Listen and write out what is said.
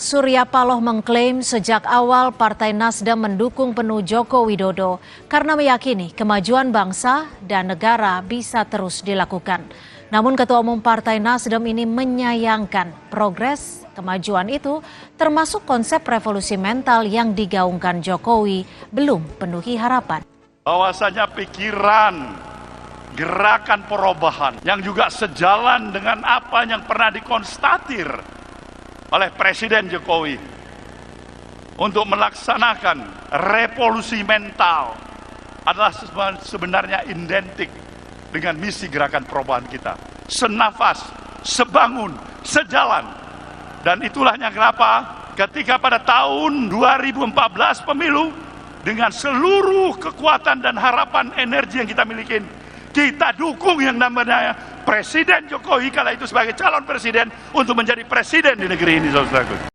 Surya Paloh mengklaim sejak awal Partai Nasdem mendukung penuh Joko Widodo karena meyakini kemajuan bangsa dan negara bisa terus dilakukan. Namun Ketua Umum Partai Nasdem ini menyayangkan progres kemajuan itu termasuk konsep revolusi mental yang digaungkan Jokowi belum penuhi harapan. Bahwasanya pikiran, gerakan perubahan yang juga sejalan dengan apa yang pernah dikonstatir oleh Presiden Jokowi untuk melaksanakan revolusi mental adalah sebenarnya identik dengan misi gerakan perubahan kita. Senafas, sebangun, sejalan. Dan itulah yang kenapa ketika pada tahun 2014 pemilu, dengan seluruh kekuatan dan harapan energi yang kita miliki, kita dukung yang namanya Presiden Jokowi kala itu sebagai calon presiden untuk menjadi presiden di negeri ini, saudaraku.